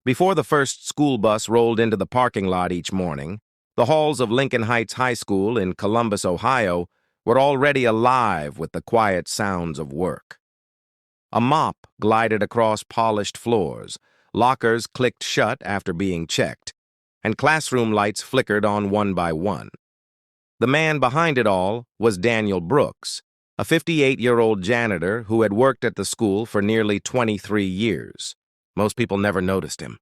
Before the first school bus rolled into the parking lot each morning, the halls of Lincoln Heights High School in Columbus, Ohio, were already alive with the quiet sounds of work. A mop glided across polished floors, lockers clicked shut after being checked, and classroom lights flickered on one by one. The man behind it all was Daniel Brooks, a 58-year-old janitor who had worked at the school for nearly 23 years. Most people never noticed him.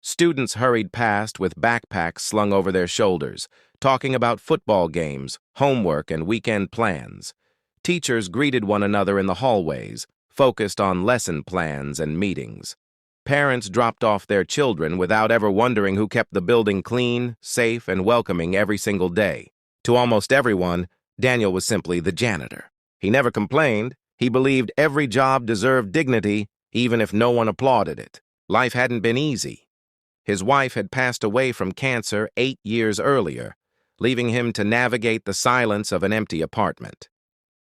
Students hurried past with backpacks slung over their shoulders, talking about football games, homework, and weekend plans. Teachers greeted one another in the hallways, focused on lesson plans and meetings. Parents dropped off their children without ever wondering who kept the building clean, safe, and welcoming every single day. To almost everyone, Daniel was simply the janitor. He never complained. He believed every job deserved dignity, even if no one applauded it. Life hadn't been easy. His wife had passed away from cancer 8 years earlier, leaving him to navigate the silence of an empty apartment.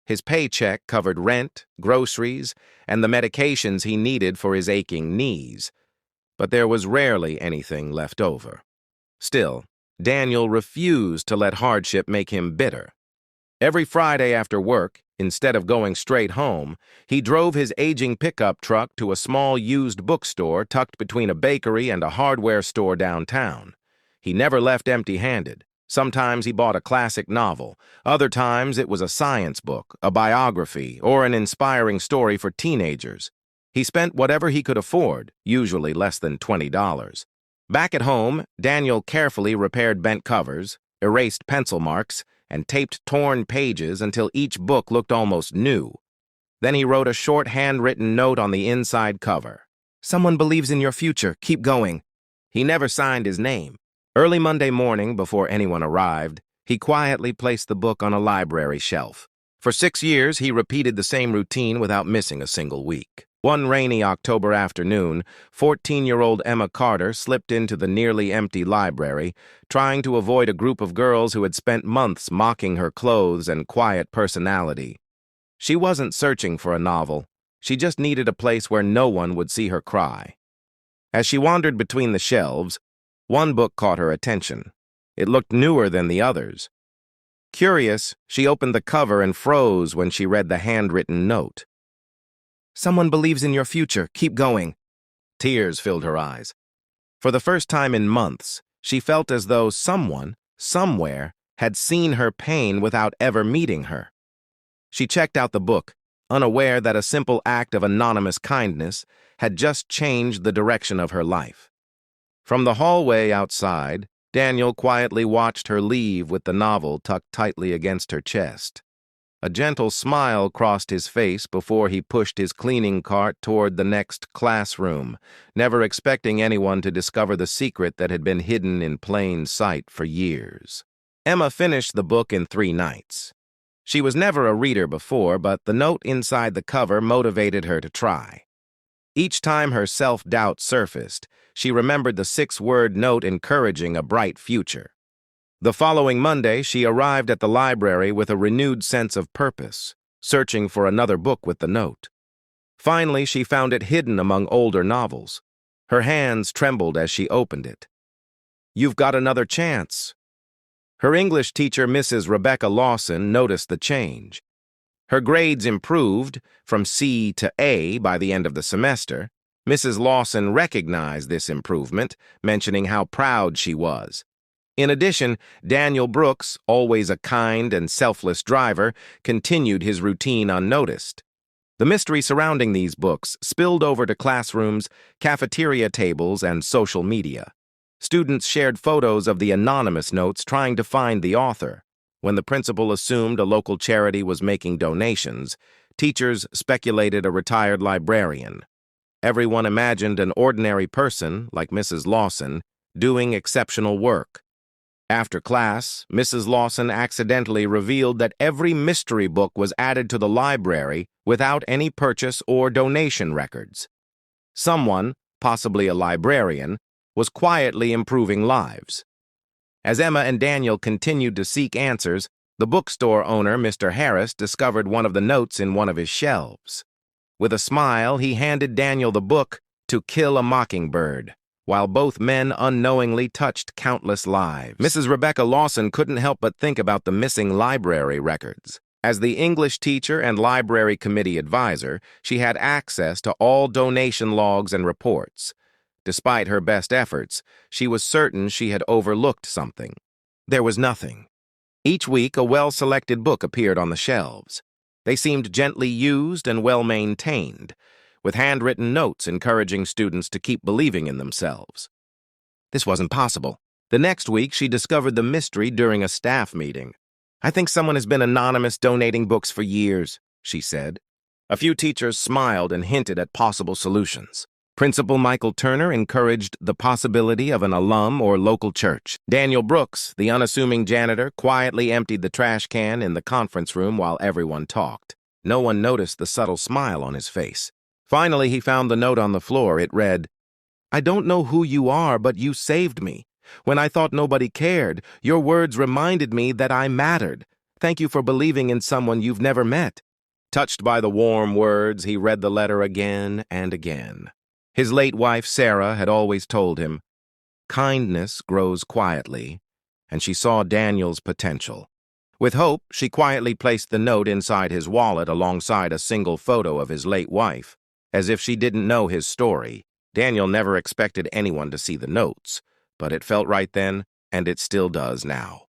His paycheck covered rent, groceries, and the medications he needed for his aching knees, but there was rarely anything left over. Still, Daniel refused to let hardship make him bitter. Every Friday after work, instead of going straight home, he drove his aging pickup truck to a small used bookstore tucked between a bakery and a hardware store downtown. He never left empty-handed. Sometimes he bought a classic novel. Other times it was a science book, a biography, or an inspiring story for teenagers. He spent whatever he could afford, usually less than $20. Back at home, Daniel carefully repaired bent covers, erased pencil marks, and taped torn pages until each book looked almost new. Then he wrote a short handwritten note on the inside cover. "Someone believes in your future. Keep going." He never signed his name. Early Monday morning, before anyone arrived, he quietly placed the book on a library shelf. For 6 years, he repeated the same routine without missing a single week. One rainy October afternoon, 14-year-old Emma Carter slipped into the nearly empty library, trying to avoid a group of girls who had spent months mocking her clothes and quiet personality. She wasn't searching for a novel. She just needed a place where no one would see her cry. As she wandered between the shelves, one book caught her attention. It looked newer than the others. Curious, she opened the cover and froze when she read the handwritten note. "Someone believes in your future. Keep going." Tears filled her eyes. For the first time in months, she felt as though someone, somewhere, had seen her pain without ever meeting her. She checked out the book, unaware that a simple act of anonymous kindness had just changed the direction of her life. From the hallway outside, Daniel quietly watched her leave with the novel tucked tightly against her chest. A gentle smile crossed his face before he pushed his cleaning cart toward the next classroom, never expecting anyone to discover the secret that had been hidden in plain sight for years. Emma finished the book in 3 nights. She was never a reader before, but the note inside the cover motivated her to try. Each time her self-doubt surfaced, she remembered the 6-word note encouraging a bright future. The following Monday, she arrived at the library with a renewed sense of purpose, searching for another book with the note. Finally, she found it hidden among older novels. Her hands trembled as she opened it. "You've got another chance." Her English teacher, Mrs. Rebecca Lawson, noticed the change. Her grades improved from C to A by the end of the semester. Mrs. Lawson recognized this improvement, mentioning how proud she was. In addition, Daniel Brooks, always a kind and selfless driver, continued his routine unnoticed. The mystery surrounding these books spilled over to classrooms, cafeteria tables, and social media. Students shared photos of the anonymous notes trying to find the author. When the principal assumed a local charity was making donations, teachers speculated a retired librarian. Everyone imagined an ordinary person, like Mrs. Lawson, doing exceptional work. After class, Mrs. Lawson accidentally revealed that every mystery book was added to the library without any purchase or donation records. Someone, possibly a librarian, was quietly improving lives. As Emma and Daniel continued to seek answers, the bookstore owner, Mr. Harris, discovered one of the notes in one of his shelves. With a smile, he handed Daniel the book, To Kill a Mockingbird, while both men unknowingly touched countless lives. Mrs. Rebecca Lawson couldn't help but think about the missing library records. As the English teacher and library committee advisor, she had access to all donation logs and reports. Despite her best efforts, she was certain she had overlooked something. There was nothing. Each week, a well-selected book appeared on the shelves. They seemed gently used and well-maintained, with handwritten notes encouraging students to keep believing in themselves. This wasn't possible. The next week, she discovered the mystery during a staff meeting. "I think someone has been anonymous donating books for years," she said. A few teachers smiled and hinted at possible solutions. Principal Michael Turner encouraged the possibility of an alum or local church. Daniel Brooks, the unassuming janitor, quietly emptied the trash can in the conference room while everyone talked. No one noticed the subtle smile on his face. Finally, he found the note on the floor. It read, "I don't know who you are, but you saved me. When I thought nobody cared, your words reminded me that I mattered. Thank you for believing in someone you've never met." Touched by the warm words, he read the letter again and again. His late wife, Sarah, had always told him, "Kindness grows quietly," and she saw Daniel's potential. With hope, she quietly placed the note inside his wallet alongside a single photo of his late wife. As if she didn't know his story, Daniel never expected anyone to see the notes, but it felt right then, and it still does now.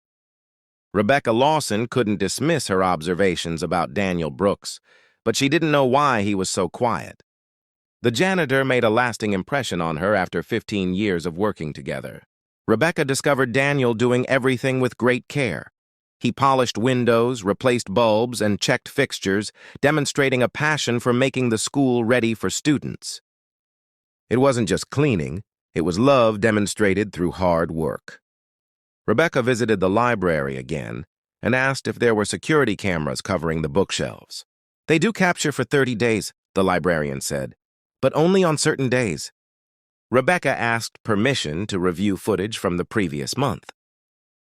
Rebecca Lawson couldn't dismiss her observations about Daniel Brooks, but she didn't know why he was so quiet. The janitor made a lasting impression on her after 15 years of working together. Rebecca discovered Daniel doing everything with great care. He polished windows, replaced bulbs, and checked fixtures, demonstrating a passion for making the school ready for students. It wasn't just cleaning, it was love demonstrated through hard work. Rebecca visited the library again and asked if there were security cameras covering the bookshelves. "They do capture for 30 days, the librarian said, but only on certain days." Rebecca asked permission to review footage from the previous month.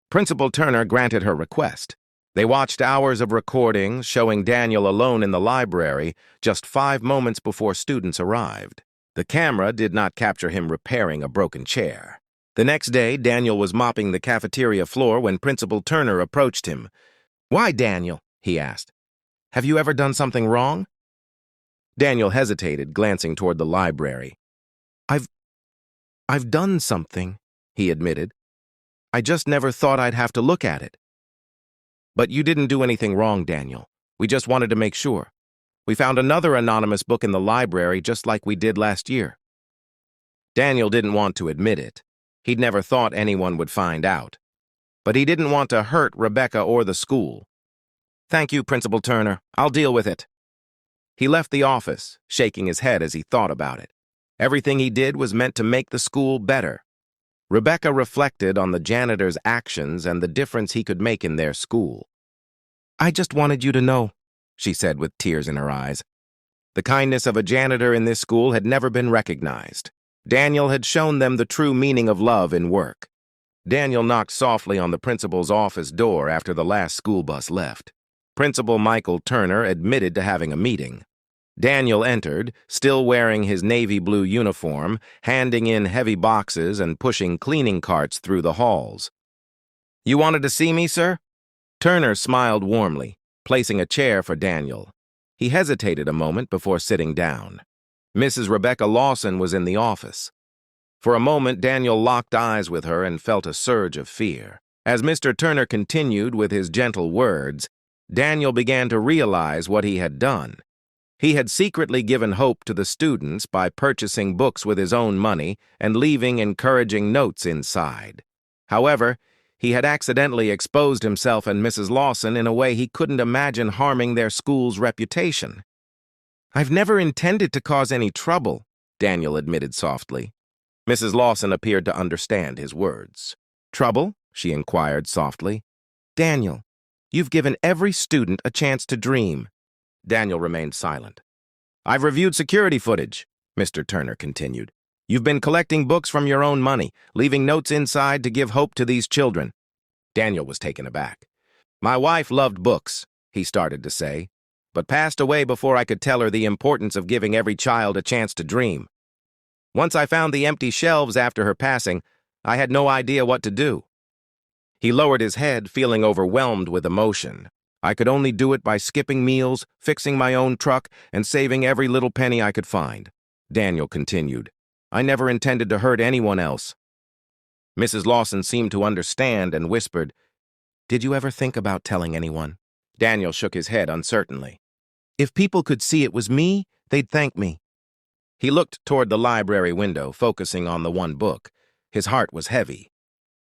Principal Turner granted her request. They watched hours of recordings showing Daniel alone in the library just 5 moments before students arrived. The camera did not capture him repairing a broken chair. The next day, Daniel was mopping the cafeteria floor when Principal Turner approached him. "Why, Daniel?" he asked. "Have you ever done something wrong?" Daniel hesitated, glancing toward the library. I've done something," he admitted. "I just never thought I'd have to look at it." "But you didn't do anything wrong, Daniel. We just wanted to make sure. We found another anonymous book in the library just like we did last year." Daniel didn't want to admit it. He'd never thought anyone would find out. But he didn't want to hurt Rebecca or the school. "Thank you, Principal Turner. I'll deal with it." He left the office, shaking his head as he thought about it. Everything he did was meant to make the school better. Rebecca reflected on the janitor's actions and the difference he could make in their school. "I just wanted you to know," she said with tears in her eyes. The kindness of a janitor in this school had never been recognized. Daniel had shown them the true meaning of love in work. Daniel knocked softly on the principal's office door after the last school bus left. Principal Michael Turner admitted to having a meeting. Daniel entered, still wearing his navy blue uniform, handing in heavy boxes and pushing cleaning carts through the halls. "You wanted to see me, sir?" Turner smiled warmly, placing a chair for Daniel. He hesitated a moment before sitting down. Mrs. Rebecca Lawson was in the office. For a moment, Daniel locked eyes with her and felt a surge of fear. As Mr. Turner continued with his gentle words, Daniel began to realize what he had done. He had secretly given hope to the students by purchasing books with his own money and leaving encouraging notes inside. However, he had accidentally exposed himself and Mrs. Lawson in a way he couldn't imagine harming their school's reputation. "I've never intended to cause any trouble," Daniel admitted softly. Mrs. Lawson appeared to understand his words. "Trouble?" she inquired softly. "Daniel, you've given every student a chance to dream." Daniel remained silent. "I've reviewed security footage," Mr. Turner continued. "You've been collecting books from your own money, leaving notes inside to give hope to these children." Daniel was taken aback. "My wife loved books," he started to say, "but passed away before I could tell her the importance of giving every child a chance to dream." Once I found the empty shelves after her passing, I had no idea what to do. He lowered his head, feeling overwhelmed with emotion. I could only do it by skipping meals, fixing my own truck, and saving every little penny I could find. Daniel continued. I never intended to hurt anyone else. Mrs. Lawson seemed to understand and whispered, Did you ever think about telling anyone? Daniel shook his head uncertainly. If people could see it was me, they'd thank me. He looked toward the library window, focusing on the one book. His heart was heavy.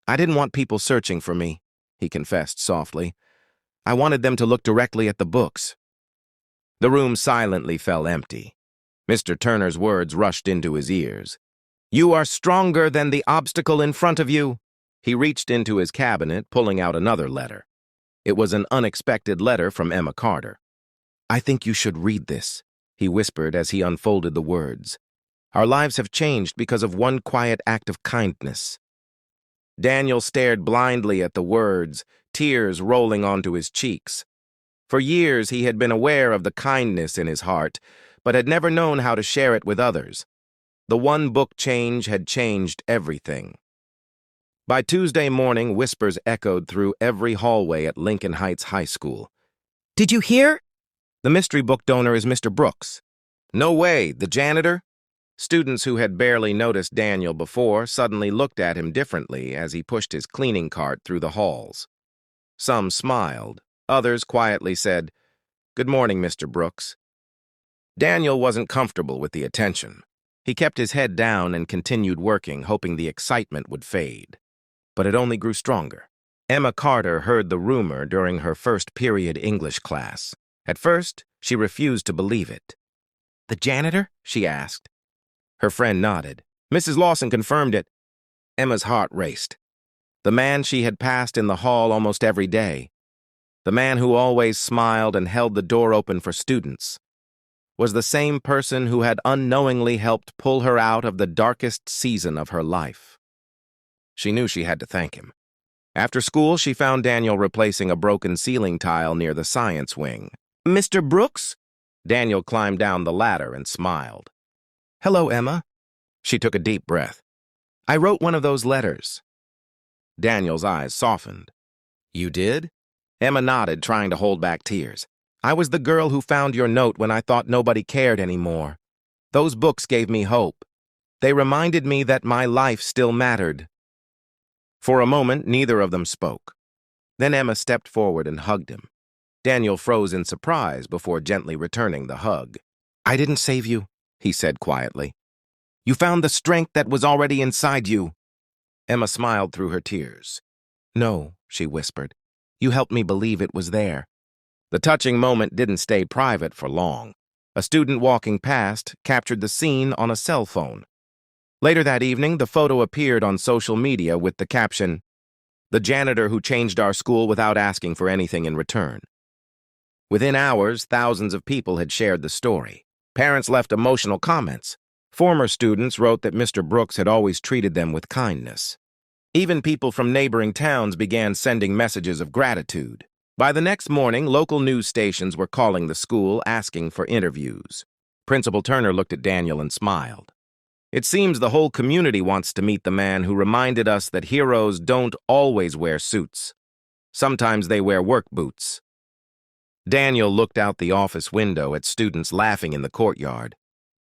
I didn't want people searching for me, he confessed softly. I wanted them to look directly at the books. The room silently fell empty. Mr. Turner's words rushed into his ears. You are stronger than the obstacle in front of you. He reached into his cabinet, pulling out another letter. It was an unexpected letter from Emma Carter. I think you should read this, he whispered as he unfolded the words. Our lives have changed because of one quiet act of kindness. Daniel stared blindly at the words, tears rolling onto his cheeks. For years he had been aware of the kindness in his heart, but had never known how to share it with others. The one book change had changed everything. By Tuesday morning, whispers echoed through every hallway at Lincoln Heights High School. Did you hear? The mystery book donor is Mr. Brooks. No way, the janitor? Students who had barely noticed Daniel before suddenly looked at him differently as he pushed his cleaning cart through the halls. Some smiled. Others quietly said, Good morning, Mr. Brooks. Daniel wasn't comfortable with the attention. He kept his head down and continued working, hoping the excitement would fade. But it only grew stronger. Emma Carter heard the rumor during her first period English class. At first, she refused to believe it. The janitor? She asked. Her friend nodded. Mrs. Lawson confirmed it. Emma's heart raced. The man she had passed in the hall almost every day. The man who always smiled and held the door open for students. Was the same person who had unknowingly helped pull her out of the darkest season of her life. She knew she had to thank him. After school, she found Daniel replacing a broken ceiling tile near the science wing. Mr. Brooks? Daniel climbed down the ladder and smiled. Hello, Emma. She took a deep breath. I wrote one of those letters. Daniel's eyes softened. You did? Emma nodded, trying to hold back tears. I was the girl who found your note when I thought nobody cared anymore. Those books gave me hope. They reminded me that my life still mattered. For a moment, neither of them spoke. Then Emma stepped forward and hugged him. Daniel froze in surprise before gently returning the hug. I didn't save you, he said quietly. You found the strength that was already inside you. Emma smiled through her tears. No, she whispered. You helped me believe it was there. The touching moment didn't stay private for long. A student walking past captured the scene on a cell phone. Later that evening, the photo appeared on social media with the caption, The janitor who changed our school without asking for anything in return. Within hours, thousands of people had shared the story. Parents left emotional comments. Former students wrote that Mr. Brooks had always treated them with kindness. Even people from neighboring towns began sending messages of gratitude. By the next morning, local news stations were calling the school, asking for interviews. Principal Turner looked at Daniel and smiled. It seems the whole community wants to meet the man who reminded us that heroes don't always wear suits. Sometimes they wear work boots. Daniel looked out the office window at students laughing in the courtyard.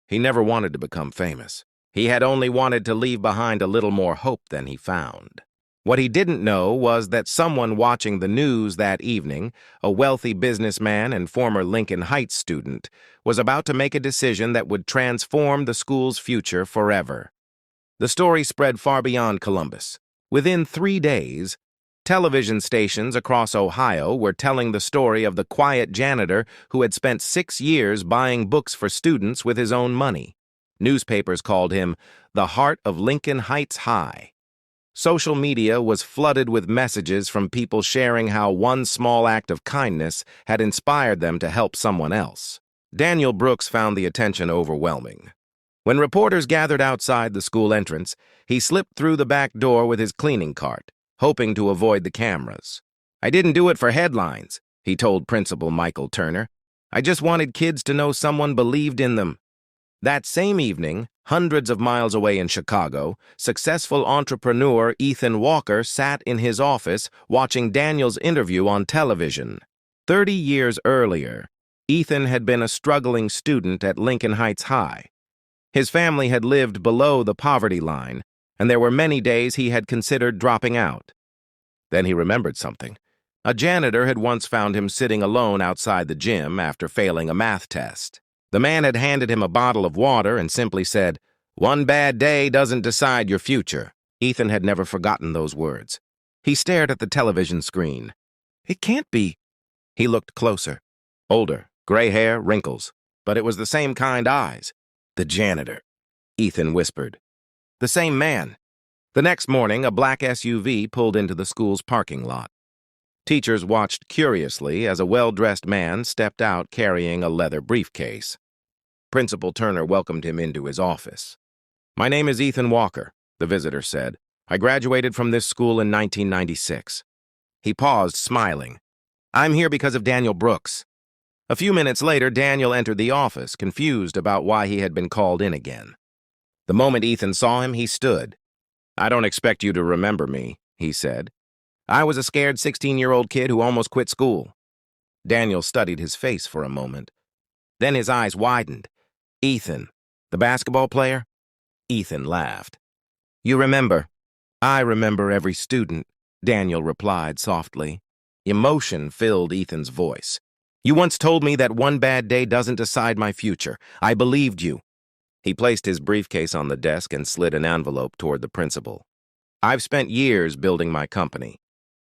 He never wanted to become famous. He had only wanted to leave behind a little more hope than he found. What he didn't know was that someone watching the news that evening, a wealthy businessman and former Lincoln Heights student, was about to make a decision that would transform the school's future forever. The story spread far beyond Columbus. Within 3 days, television stations across Ohio were telling the story of the quiet janitor who had spent 6 years buying books for students with his own money. Newspapers called him the heart of Lincoln Heights High. Social media was flooded with messages from people sharing how one small act of kindness had inspired them to help someone else. Daniel Brooks found the attention overwhelming. When reporters gathered outside the school entrance, he slipped through the back door with his cleaning cart, hoping to avoid the cameras. I didn't do it for headlines, he told Principal Michael Turner. I just wanted kids to know someone believed in them. That same evening, hundreds of miles away in Chicago, successful entrepreneur Ethan Walker sat in his office watching Daniel's interview on television. 30 years earlier, Ethan had been a struggling student at Lincoln Heights High. His family had lived below the poverty line, and there were many days he had considered dropping out. Then he remembered something. A janitor had once found him sitting alone outside the gym after failing a math test. The man had handed him a bottle of water and simply said, "One bad day doesn't decide your future." Ethan had never forgotten those words. He stared at the television screen. It can't be. He looked closer. Older, gray hair, wrinkles, but it was the same kind eyes. The janitor, Ethan whispered. The same man. The next morning, a black SUV pulled into the school's parking lot. Teachers watched curiously as a well-dressed man stepped out carrying a leather briefcase. Principal Turner welcomed him into his office. "My name is Ethan Walker," the visitor said. "I graduated from this school in 1996. He paused, smiling. "I'm here because of Daniel Brooks." A few minutes later, Daniel entered the office, confused about why he had been called in again. The moment Ethan saw him, he stood. "I don't expect you to remember me," he said. "I was a scared 16-year-old kid who almost quit school." Daniel studied his face for a moment. Then his eyes widened. "Ethan, the basketball player?" Ethan laughed. "You remember." "I remember every student," Daniel replied softly. Emotion filled Ethan's voice. "You once told me that one bad day doesn't decide my future. I believed you." He placed his briefcase on the desk and slid an envelope toward the principal. "I've spent years building my company.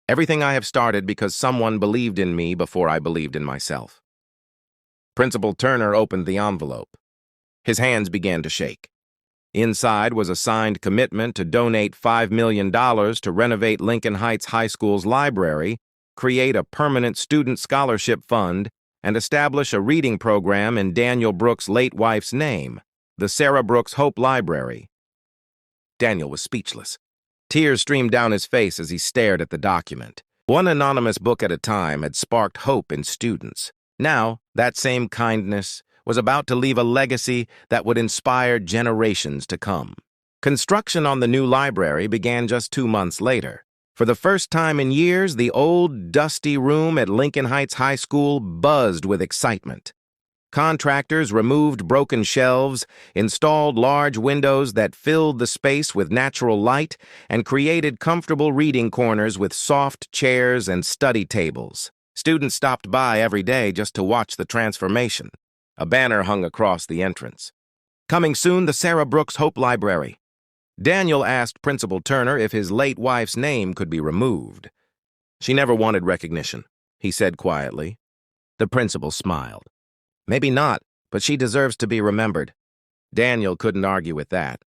Everything I have started because someone believed in me before I believed in myself." Principal Turner opened the envelope. His hands began to shake. Inside was a signed commitment to donate $5 million to renovate Lincoln Heights High School's library, create a permanent student scholarship fund, and establish a reading program in Daniel Brooks' late wife's name, the Sarah Brooks Hope Library. Daniel was speechless. Tears streamed down his face as he stared at the document. One anonymous book at a time had sparked hope in students. Now, that same kindness was about to leave a legacy that would inspire generations to come. Construction on the new library began just 2 months later. For the first time in years, the old, dusty room at Lincoln Heights High School buzzed with excitement. Contractors removed broken shelves, installed large windows that filled the space with natural light, and created comfortable reading corners with soft chairs and study tables. Students stopped by every day just to watch the transformation. A banner hung across the entrance. "Coming soon, the Sarah Brooks Hope Library." Daniel asked Principal Turner if his late wife's name could be removed. "She never wanted recognition," he said quietly. The principal smiled. "Maybe not, but she deserves to be remembered." Daniel couldn't argue with that.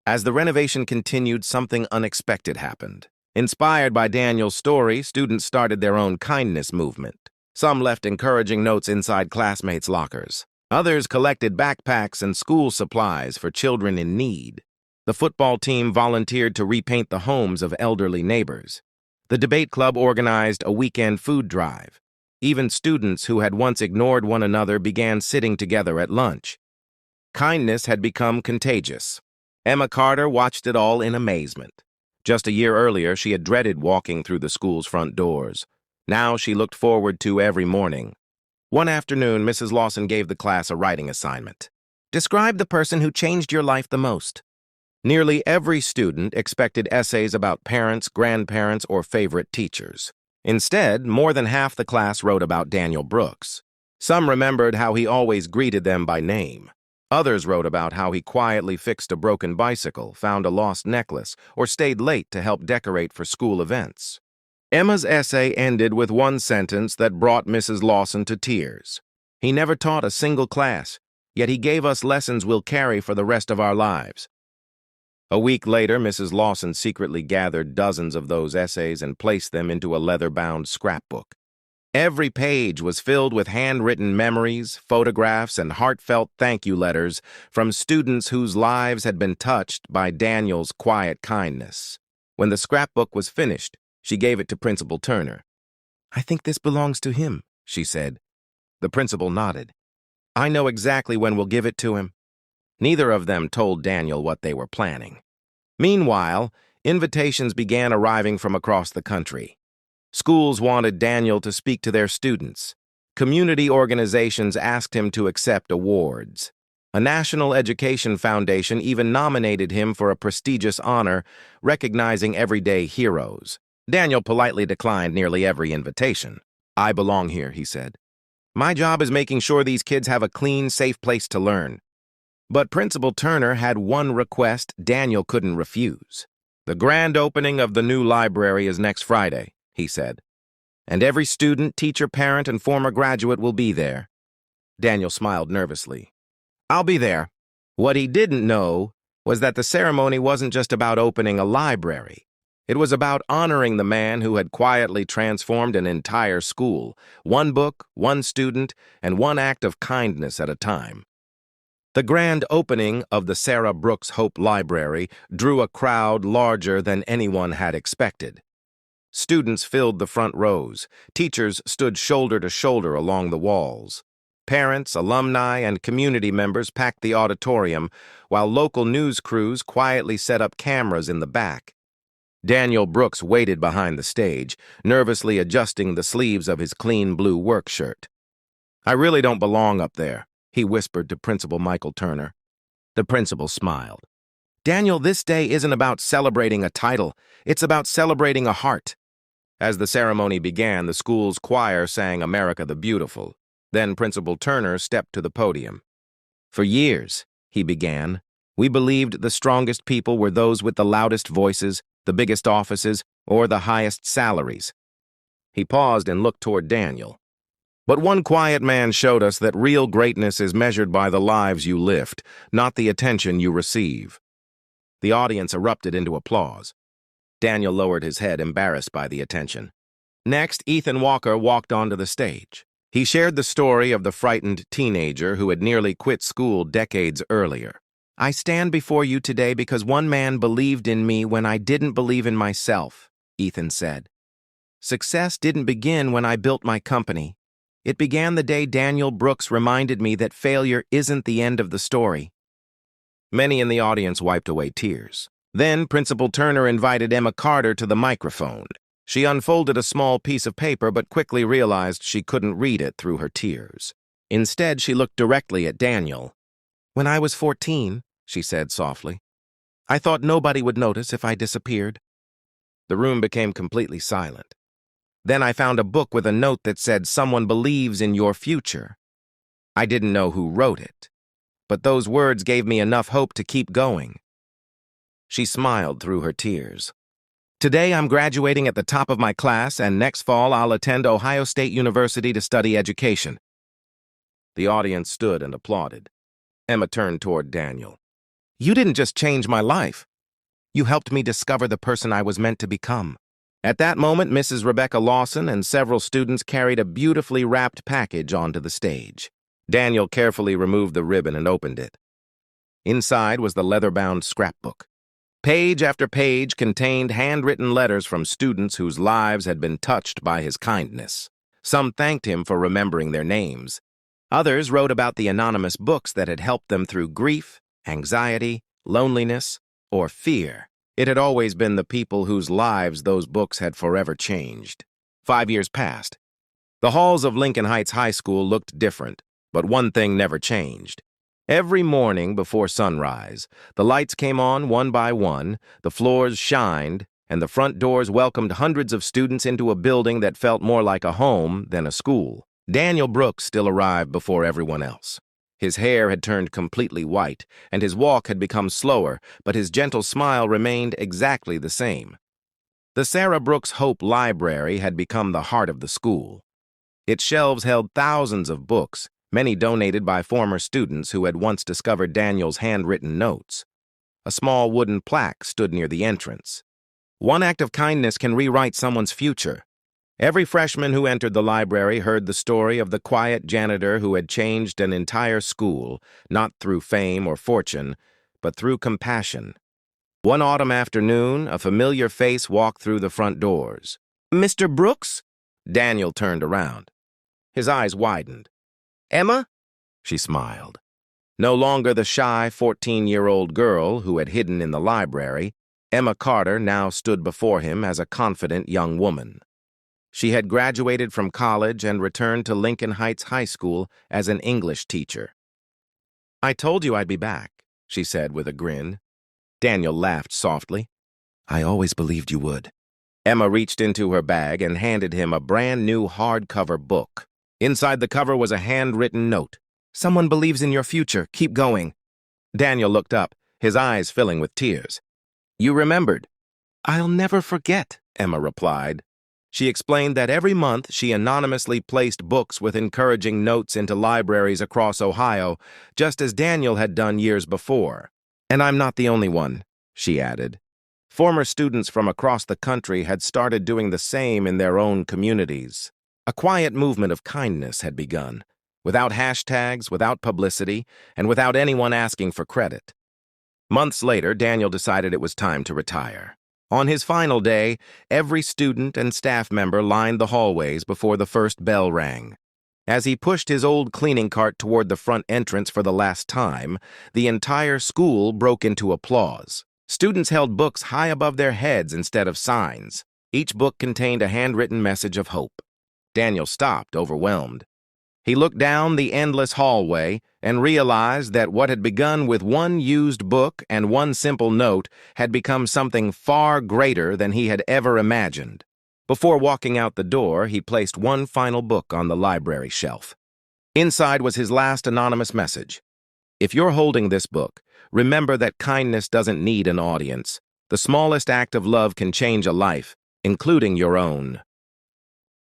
As the renovation continued, something unexpected happened. Inspired by Daniel's story, students started their own kindness movement. Some left encouraging notes inside classmates' lockers. Others collected backpacks and school supplies for children in need. The football team volunteered to repaint the homes of elderly neighbors. The debate club organized a weekend food drive. Even students who had once ignored one another began sitting together at lunch. Kindness had become contagious. Emma Carter watched it all in amazement. Just a year earlier, she had dreaded walking through the school's front doors. Now she looked forward to every morning. One afternoon, Mrs. Lawson gave the class a writing assignment. "Describe the person who changed your life the most." Nearly every student expected essays about parents, grandparents, or favorite teachers. Instead, more than half the class wrote about Daniel Brooks. Some remembered how he always greeted them by name. Others wrote about how he quietly fixed a broken bicycle, found a lost necklace, or stayed late to help decorate for school events. Emma's essay ended with one sentence that brought Mrs. Lawson to tears. "He never taught a single class, yet he gave us lessons we'll carry for the rest of our lives." A week later, Mrs. Lawson secretly gathered dozens of those essays and placed them into a leather-bound scrapbook. Every page was filled with handwritten memories, photographs, and heartfelt thank you letters from students whose lives had been touched by Daniel's quiet kindness. When the scrapbook was finished, she gave it to Principal Turner. "I think this belongs to him," she said. The principal nodded. "I know exactly when we'll give it to him." Neither of them told Daniel what they were planning. Meanwhile, invitations began arriving from across the country. Schools wanted Daniel to speak to their students. Community organizations asked him to accept awards. A National Education Foundation even nominated him for a prestigious honor, recognizing everyday heroes. Daniel politely declined nearly every invitation. "I belong here," he said. "My job is making sure these kids have a clean, safe place to learn." But Principal Turner had one request Daniel couldn't refuse. "The grand opening of the new library is next Friday," he said. "And every student, teacher, parent, and former graduate will be there." Daniel smiled nervously. "I'll be there." What he didn't know was that the ceremony wasn't just about opening a library. It was about honoring the man who had quietly transformed an entire school, one book, one student, and one act of kindness at a time. The grand opening of the Sarah Brooks Hope Library drew a crowd larger than anyone had expected. Students filled the front rows. Teachers stood shoulder to shoulder along the walls. Parents, alumni, and community members packed the auditorium, while local news crews quietly set up cameras in the back. Daniel Brooks waited behind the stage, nervously adjusting the sleeves of his clean blue work shirt. "I really don't belong up there," he whispered to Principal Michael Turner. The principal smiled. "Daniel, this day isn't about celebrating a title. It's about celebrating a heart." As the ceremony began, the school's choir sang "America the Beautiful." Then Principal Turner stepped to the podium. "For years," he began, "we believed the strongest people were those with the loudest voices, the biggest offices, or the highest salaries." He paused and looked toward Daniel. "But one quiet man showed us that real greatness is measured by the lives you lift, not the attention you receive." The audience erupted into applause. Daniel lowered his head, embarrassed by the attention. Next, Ethan Walker walked onto the stage. He shared the story of the frightened teenager who had nearly quit school decades earlier. "I stand before you today because one man believed in me when I didn't believe in myself," Ethan said. "Success didn't begin when I built my company. It began the day Daniel Brooks reminded me that failure isn't the end of the story." Many in the audience wiped away tears. Then Principal Turner invited Emma Carter to the microphone. She unfolded a small piece of paper but quickly realized she couldn't read it through her tears. Instead, she looked directly at Daniel. "When I was 14, she said softly, "I thought nobody would notice if I disappeared." The room became completely silent. "Then I found a book with a note that said, 'Someone believes in your future.' I didn't know who wrote it, but those words gave me enough hope to keep going." She smiled through her tears. "Today I'm graduating at the top of my class, and next fall I'll attend Ohio State University to study education." The audience stood and applauded. Emma turned toward Daniel. "You didn't just change my life. You helped me discover the person I was meant to become." At that moment, Mrs. Rebecca Lawson and several students carried a beautifully wrapped package onto the stage. Daniel carefully removed the ribbon and opened it. Inside was the leather-bound scrapbook. Page after page contained handwritten letters from students whose lives had been touched by his kindness. Some thanked him for remembering their names. Others wrote about the anonymous books that had helped them through grief, anxiety, loneliness, or fear. It had always been the people whose lives those books had forever changed. 5 years passed. The halls of Lincoln Heights High School looked different, but one thing never changed. Every morning before sunrise, the lights came on one by one, the floors shined, and the front doors welcomed hundreds of students into a building that felt more like a home than a school. Daniel Brooks still arrived before everyone else. His hair had turned completely white, and his walk had become slower, but his gentle smile remained exactly the same. The Sarah Brooks Hope Library had become the heart of the school. Its shelves held thousands of books, many donated by former students who had once discovered Daniel's handwritten notes. A small wooden plaque stood near the entrance. "One act of kindness can rewrite someone's future." Every freshman who entered the library heard the story of the quiet janitor who had changed an entire school, not through fame or fortune, but through compassion. One autumn afternoon, a familiar face walked through the front doors. "Mr. Brooks?" Daniel turned around. His eyes widened. "Emma?" She smiled. No longer the shy 14-year-old girl who had hidden in the library, Emma Carter now stood before him as a confident young woman. She had graduated from college and returned to Lincoln Heights High School as an English teacher. "I told you I'd be back," she said with a grin. Daniel laughed softly. "I always believed you would." Emma reached into her bag and handed him a brand-new hardcover book. Inside the cover was a handwritten note. "Someone believes in your future. Keep going." Daniel looked up, his eyes filling with tears. "You remembered." "I'll never forget," Emma replied. She explained that every month she anonymously placed books with encouraging notes into libraries across Ohio, just as Daniel had done years before. "And I'm not the only one," she added. Former students from across the country had started doing the same in their own communities. A quiet movement of kindness had begun, without hashtags, without publicity, and without anyone asking for credit. Months later, Daniel decided it was time to retire. On his final day, every student and staff member lined the hallways before the first bell rang. As he pushed his old cleaning cart toward the front entrance for the last time, the entire school broke into applause. Students held books high above their heads instead of signs. Each book contained a handwritten message of hope. Daniel stopped, overwhelmed. He looked down the endless hallway and realized that what had begun with one used book and one simple note had become something far greater than he had ever imagined. Before walking out the door, he placed one final book on the library shelf. Inside was his last anonymous message. "If you're holding this book, remember that kindness doesn't need an audience. The smallest act of love can change a life, including your own."